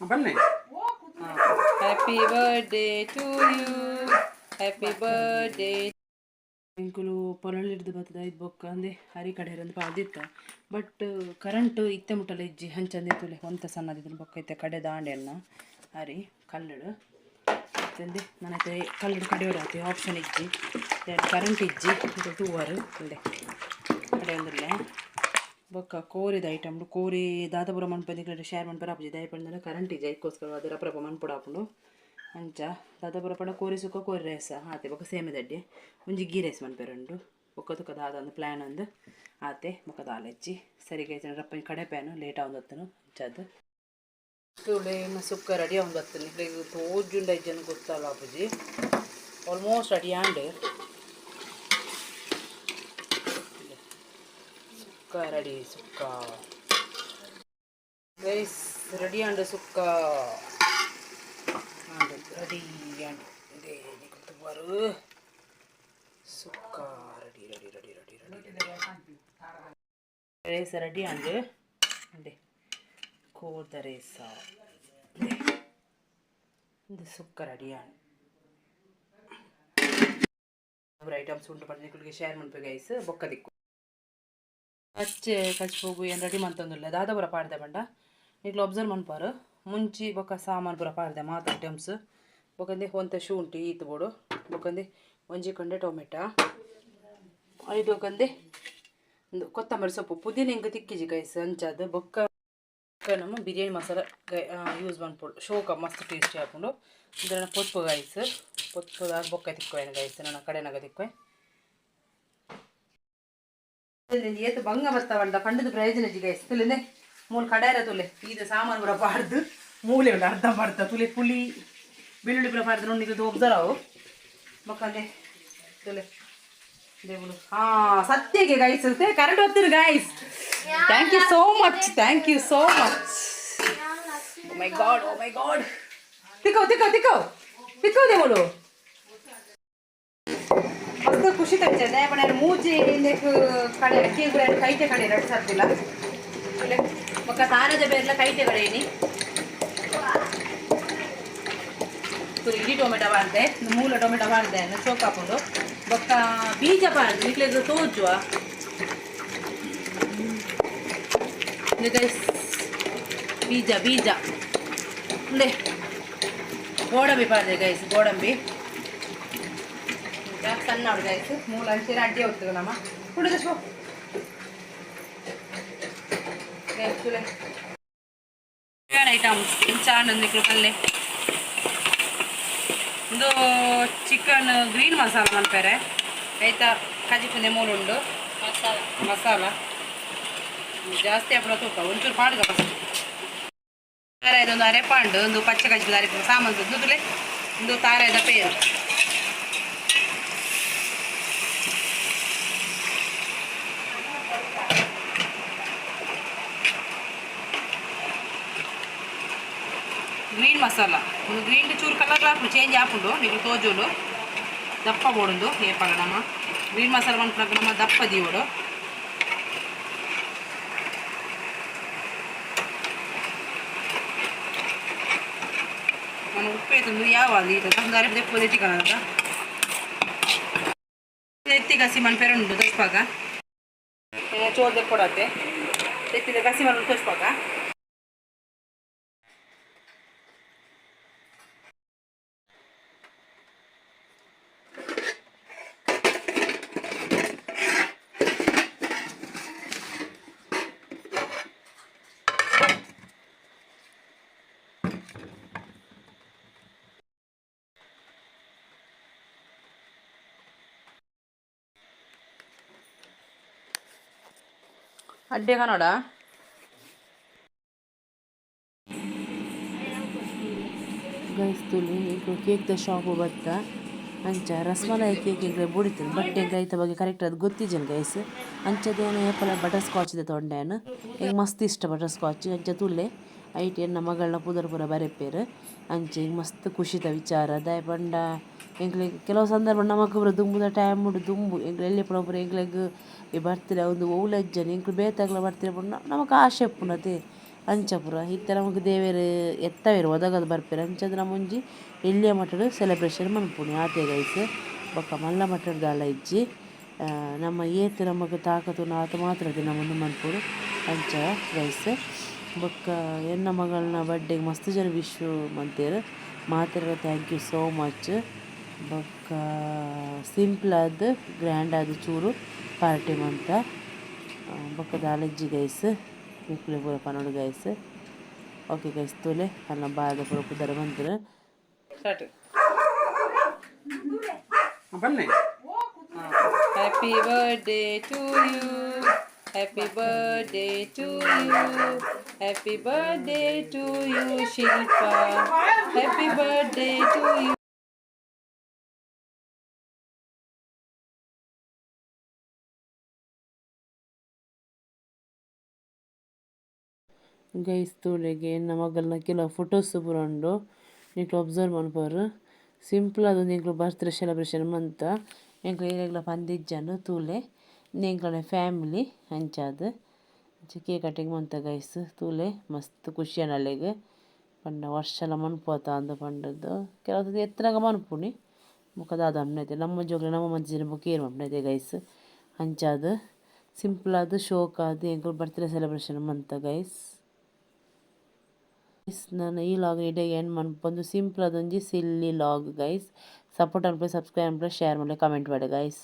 ಬನ್ನಿ. Happy birthday to you, happy birthday. ಎಂಕುಲು ಪೊಲಲ್ಲಿ ಹಿಡ್ದು ಬರ್ತದ ಇದು ಬೊಕ್ಕ ಅಂದೆ ಹರಿ ಕಡೆ ಒಂದು ಪಾದಿತ್ತ ಬಟ್ ಕರೆಂಟ್ ಇತ್ತೆ ಮುಟ್ಟಲ್ಲ ಇಜ್ಜಿ ಹಂಚಂದೆ ತುಲೆ ಒಂತ ಸಣ್ಣದಿದ್ರು ಬೊಕ್ಕ ಇತ್ತೆ ಕಡೆ ದಾಂಡೆನ್ನ ಹರಿ ಕಲ್ಲಡು ತಂದೆ ನನಗೆ ಕಲ್ಲಡು ಕಡೆಯವರಾತಿ ಆಪ್ಷನ್ ಇಜ್ಜಿ ಕರೆಂಟ್ ಇಜ್ಜಿ ತೂವರು ಅಲ್ಲದೆ ಕಡೆ ಒಂದಿಲ್ಲ ಬೊಕ್ಕ ಕೋರಿದ ಐಟಮ್ ಕೋರಿ ದಾದಾಪುರ ಮನ್ಪಂದಿ ಶೇರ್ ಮನ್ಪರ ಆಪುಜಿ ದಯಪಂದ್ರೆ ಕರೆಂಟ್ ಇಜ್ಜಿ ಅದಕ್ಕೋಸ್ಕರ ಅದರ ಪ್ರಭ ಮನ್ಪುಡ ಆಪುಂಡು ಅಂಚ ದಾದಾಪುರ ಪಂಡ ಕೋರಿ ಸುಕ್ಕ ಕೋರಿ ರೈಸ ಆತೆ ಬೊಕ್ಕ ಸೇಮೆ ದಡ್ಡೆ ಒಂಜಿ ಗೀ ರೈಸ್ ಮನ್ಪೆರುಂಡು ಬೊಕ್ಕ ತುಕ್ಕ ದಾದ ಒಂದು ಪ್ಲ್ಯಾನ್ ಒಂದು ಆತೆ ಬೊಕ್ಕ ದಾಲ ಹೆಚ್ಚಿ ಸರಿಗೆ ರಪ್ಪ ಕಡೆ ಪ್ಯಾನು ಲೇಟ್ ಆಗೊಂದತ್ತನು ಅಂಚದು ತುಳೆ ಸುಕ್ಕ ರೆಡಿ ಆಗೊಂದತ್ತನು ಈಗ ತೋಜುಂಡ ಇಜ್ಜನ ಗೊತ್ತಲ್ಲ ಆಪುಜಿ ಆಲ್ಮೋಸ್ಟ್ ರೆಡಿ ಆಂಡ್ ಸುಕ್ಕ ರೆಡಿ ಸುಕ್ಕ ರೈಸ್ ರೆಡಿ ಆಂಡ್ ಸುಕ್ಕ ರೆಡಿ ಆಂಡ್ ಇದೇ ಬರು ಸುಕ್ಕ ready ready ready ready ready ರೇಸ ರೆಡಿ ಆಂಡ್ ಅಂಡೆ ಕೋದ ರೇಸ ಇದು ಸುಕ್ಕ ರೆಡಿ ಆಂಡ್ ಐಟಮ್ಸ್ ಉಂಟು ಪಡ್ಲಿಕ್ಕೆ ಶೇರ್ ಮಾಡ್ಬೇಕು ಗೈಸ್ ಬೊಕ್ಕ ದಿಕ್ಕು ಹಚ್ಚೆ ಕಚ್ಚಿ ಹೋಗು ಏನು ರೆಡಿ ಮಾಡ್ತಂದಿಲ್ಲ ದಾದಾಪುರ ಪಾಡ್ದೆ ಬಂಡ ಈಗ ಒಬ್ಸರ್ವ್ ಮನ್ಪಾರು ಮುಂಚಿ ಬೊಕ್ಕ ಸಾಮಾನು ಪೂರ ಪಾಡ್ದೆ ಮಾತು ಐಟಮ್ಸ್ ಬೊಕ್ಕಂದೆ ಒಂತ ಶುಂಠಿ ಈತು ಬೋಡು ಬೊಕ್ಕಂದೆ ಒಂಜಿ ಕಂಡೆ ಟೊಮೆಟೊ ಐದು ಬೊಕ್ಕಂದೆ ಒಂದು ಕೊತ್ತಂಬರಿ ಸೊಪ್ಪು ಪುದೀನ ಹಿಂಗೆ ತಿಕ್ಕಿಜಿ ಗೈಸ್ ಅಂಚದು ಬೊಕ್ಕ ನಮ್ಮ ಬಿರಿಯಾನಿ ಮಸಾಲ ಯೂಸ್ ಮಾಡ್ಬೋದು ಶೋಕ ಮಸ್ತ್ ಟೇಸ್ಟಿ ಹಾಕೊಂಡು ಇದನ್ನು ಪೊಪ್ಪು ಗೈಸ್ ಪೊಪ್ಪುದಾಗ ಬೊಕ್ಕ ತಿಕ್ಕೋಯನ ಗೈಸ್ ನನ್ನ ಕಡೆನಾಗ ತಿಕ್ಕೋಯ್ ಏತು ಬಂಗ ಬರ್ತಾವಂಡ ಪಂಡದ ಪ್ರಯೋಜನ ಜಿ ಗೈಸ್ ತುಲಿಂದೆ ಮೂಲ ಕಡಾರ ತುಲೆ ಇದು ಸಾಮಾನು ಬರ ಪಾಡ್ದು ಮೂಲೆ ಉಂಡು ಅರ್ಧ ಮಾಡ್ತಾ ತುಲೆ ಪುಳಿ ಬೆಳ್ಳುಳ್ಳಿ ಪುರ ಪಾಡ್ದು ನೋಡಿ ಇದು ಒಬ್ಸರಾವು ಬೊಕ್ಕಂದೆ ತುಲೆ ದೇವುಳು ಸತ್ಯಗೆ ಗೈಸ್ ಕರೆಕ್ಟ್ ಹೋಗ್ತೀರಿ guys thank you so much thank you so much oh my god ತಿಕ್ಕೋ ತಿಕ್ಕೋ ತಿಕ್ಕೋ ತಿಕ್ಕೋ ದೇವುಳು ಮಸ್ತ್ ಖುಷಿ ತಗ್ತದೆ पण ಮೂಜಿ ಇಂದಕ್ಕೆ ಕಡೆ ಅಕ್ಕಿ ಗುರ ಕೈತೆ ಕಡೆ ರಡ್ ಸರ್ದಿಲ್ಲ ಬೊಕ್ಕ ತಾರದ ಬೇರ್ಲ ಕೈತೆ ಕಡೆನಿ ಇಡೀ ಟೊಮೆಟೊ ಬಾರ್ದೆ ಮೂಲ ಟೊಮೆಟೊ ಬಾರ್ದೆ ಚೋಕ್ ಹಾಕೊಂಡು ಬೊಕ್ಕ ಬೀಜ ಬಾರ್ದು ಇಟ್ಲಿದ್ದು ತೋಜುವ ಬೀಜ ಬೀಜ ಅಂದೆ ಗೋಡಂಬಿ ಬಾರ್ದೆ ಗೈಸ್ ಗೋಡಂಬಿ ಸಣ್ಣ ಹುಡುಗ ಆಯ್ತು ಮೂಲ ಅಂಚೆ ಅಡ್ಡಿ ಹೋಗ್ತದೆ ನಮ್ಮ ಹುಡುಗ ಐಟಮ್ಸ್ ಚಾಂಡ್ ಪಲ್ಲೆ ಒಂದು ಚಿಕನ್ ಗ್ರೀನ್ ಮಸಾಲ ಮನ್ಪೇರೆ ಆಯ್ತಾ ಕಜಿ ಪುಂದೆ ಮೂಲುಂಡು ಮಸಾಲ ಜಾಸ್ತಿ ಹಪ್ಪಳ ತೂಕ ಒಂಚೂರು ಪಾಡ್ಗ ಇದೊಂದು ಅರೆಪಾಂಡು ಒಂದು ಪಚ್ಚೆ ಕಜ್ಜಿದ ಅರೆ ಸಾಮಾನು ದುದ್ದುಲೆ ಒಂದು ತಾರಾಯದ ಪೇರು ಗ್ರೀನ್ ಮಸಾಲ ಒಂದು ಗ್ರೀನ್ ಚೂರು ಕಲರ್ ಹಾಕು ಚೇಂಜ್ ಹಾಕೊಂಡು ನೀವು ತೋಜೋಲು ದಪ್ಪ ಬೋಡೊಂದು ಏಪಾಗ ನಮ್ಮ ಗ್ರೀನ್ ಮಸಾಲ ಮಾಡ್ಕೊಂಡಾಗ ನಮ್ಮ ದಪ್ಪ ದೀವೋಡು ನಾನು ಉಪ್ಪು ತಂದು ಯಾವ ದಾರಿ ದೆಪ್ಪು ಎತ್ತಿಕಾಗ ಎತ್ತಿ ಕಸಿ ಮನ್ಪೇರ ಉಂಟು ತೋಸ್ಪಾಗ ಚೋರ್ ದೆಪ್ಪೊಡತ್ತೆ ಎತ್ತಿದ ಕಸಿ ಮಣ್ಣು ತೋಸ್ಪಾಗ ಅಡ್ಡೆ ಕನ್ನಡ ಗೈಸ್ತುಲಿ ಈಗ ಕೇಕ್ದ ಶಾಪು ಬತ್ತ ಅಂಚ ರಸಮಲಾಯಿ ಕೇಕ್ ಈಗ ಬುಡಿತದೆ ಬಟ್ ಈಗ ಐತ ಬಗ್ಗೆ ಕರೆಕ್ಟ್ ಅದು ಗೊತ್ತಿದ್ದೇನೆ ಗೈಸ್ ಅಂಚದೇನು ಏಪಲ ಬಟರ್ ಸ್ಕಾಚ್ದ ತೊಂಡೇನು ಈಗ ಮಸ್ತ್ ಇಷ್ಟ ಬಟರ್ ಸ್ಕಾಚ್ ಅಂಚ ತುಲ್ಲೆ ಐಟಿ ಎನ್ನ ಮಗಳನ್ನ ಪುದರ್ ಬರೆಪೇರು ಅಂಚೆ ಈಗ ಮಸ್ತ್ ಖುಷಿದ ವಿಚಾರ ದಯ ಪಂಡ ಎಂಗ್ಲಿಗೆ ಕೆಲವು ಸಂದರ್ಭ ನಮಕ್ ಪೂರ ದುಂಬುದ ಟೈಮ್ ಮುಡು ದುಂಬು ಎಂಗ್ಲು ಎಲ್ಲಿ ಪುರ ಎಂಗ್ಲಿಗೆ ಈ ಬರ್ತಿರ ಒಂದು ಓಲಜ್ಜನ ಎಂಕ್ಲು ಬೇತಾಗ್ಲ ಬರ್ತಿರ ನಮಕ್ ಆಶೆ ಪುನತೆ ಅಂಚ ಪೂರ ಇತ್ತೆ ನಮಕ್ ದೇವೆರ್ ಎತ್ತವೆರ್ ಒದಗದು ಬರ್ಪೆರ್ ಅಂಚಾದ್ ನಮ ಒಂಜಿ ಎಲ್ಯ ಮಟ್ಟಡ್ ಸೆಲೆಬ್ರೇಷನ್ ಮನ್ಪುನೆ ಆತೆ ಗೈಸ್. ಬೊಕ್ಕ ಮಲ್ಲ ಮಟ್ಟಡ್ ದಾಲ ಇಜ್ಜಿ ನಮ್ಮ ಏತ್ ನಮಕ್ ತಾಕತ್ತುಂಡು ಆತ ಮಾತ್ರ ದಿನ ಮುಂದು ಮನ್ಪೊಡು ಅಂಚ ಗೈಸ್. ಬೊಕ್ಕ ಎನ್ನ ಮಗಳ್ನ ಬರ್ಡೇಗ್ ಮಸ್ತ್ ಜನ ವಿಶ್ ಮಂತೆರ್ ಮಾತೆರ್ಗ ಥ್ಯಾಂಕ್ ಯು ಸೋ ಮಚ್. ಬೊಕ್ಕ ಸಿಂಪಲ್ ಆದ್ ಗ್ರ್ಯಾಂಡ್ ಆದ್ ಚೂರು ಪಾರ್ಟಿ ಮಂತ ಬೊಕ್ಕ ದಾಲೆಜ್ಜಿ ಗೈಸ್ ನಿಕ್ಲೆ ಪೂರ ಪನೊಡು ಗೈಸ್. ಓಕೆ ಗೈಸ್ ತೂಲೆ ಅನ್ನ ಬಾದ ಪೂರ ಪುದರ ಬಂತುರು start. Happy birthday to you, happy birthday to you, happy birthday to you Shilpa, happy birthday to you. Guys ತೂಲೆಗೆ ಎನ್ನ ಮಗಲ್ನ ಕೆಲವು ಫೊಟೋಸ್ ಪೂರ ಉಂಡು ನಿಕ್ಲು ಒಬ್ಸರ್ವ್ ಮನ್ಪೊರು. ಸಿಂಪಲ್ ಆದ್ ಒಂಜಿ ಬರ್ತ್ಡೇ ಸೆಲೆಬ್ರೇಷನ್ ಮಂತ ಎಂಕ್ಲೆ ಏರೆಗ್ಲ ಪಂದಿಜ್ಜಂಡು ತೂಲೆ ಎಂಕ್ಲೆನ ಫ್ಯಾಮಿಲಿ ಅಂಚಾದ್ ಕೇಕ್ ಕಟಿಂಗ್ ಮಂತ ಗೈಸ್. ತೂಲೆ ಮಸ್ತ್ ಖುಷಿ ಅನಲೆಗ್ ಪಂಡ ವರ್ಷಲ ಮನ್ಪೋತ ಪಂಡದು ಕೆಲವು ಎತ್ತನಗ ಮನ್ಪುನಿ ಬೊಕ ದಾದ ಉಂಡೈತೆ ನಮ್ಮ ಜೋಕ್ಲೆ ನಮ್ಮ ಮಂಚಿನ ಬೊಕ ಏರ್ ಮನ್ಪುನೈತೆ ಗೈಸ್. ಅಂಚಾದ್ ಸಿಂಪಲ್ ಆದ್ ಶೋಕ್ ಆದ್ ಎಂಕುಲು ಬರ್ತ್ಡೇ ಸೆಲೆಬ್ರೇಷನ್ ಮಂತ ಗೈಸ್. ನಾನು ಈ ಲಾಗ್ ಇಡೆಗೆ ಎಂಡ್ ಮನ್ಪೊಂದು ಸಿಂಪಲ್ ಆದ್ ಒಂಜಿ ಸಿಲ್ಲಿ ಲಾಗ್ ಗೈಸ್. ಸಪೋರ್ಟ್ ಅನ್ಪೆ ಸಬ್ಸ್ಕ್ರೈಬ್ ಅನ್ಪೆ ಶೇರ್ ಮನ್ಪೆ ಕಮೆಂಟ್ ಮಾಡೆ ಗೈಸ್.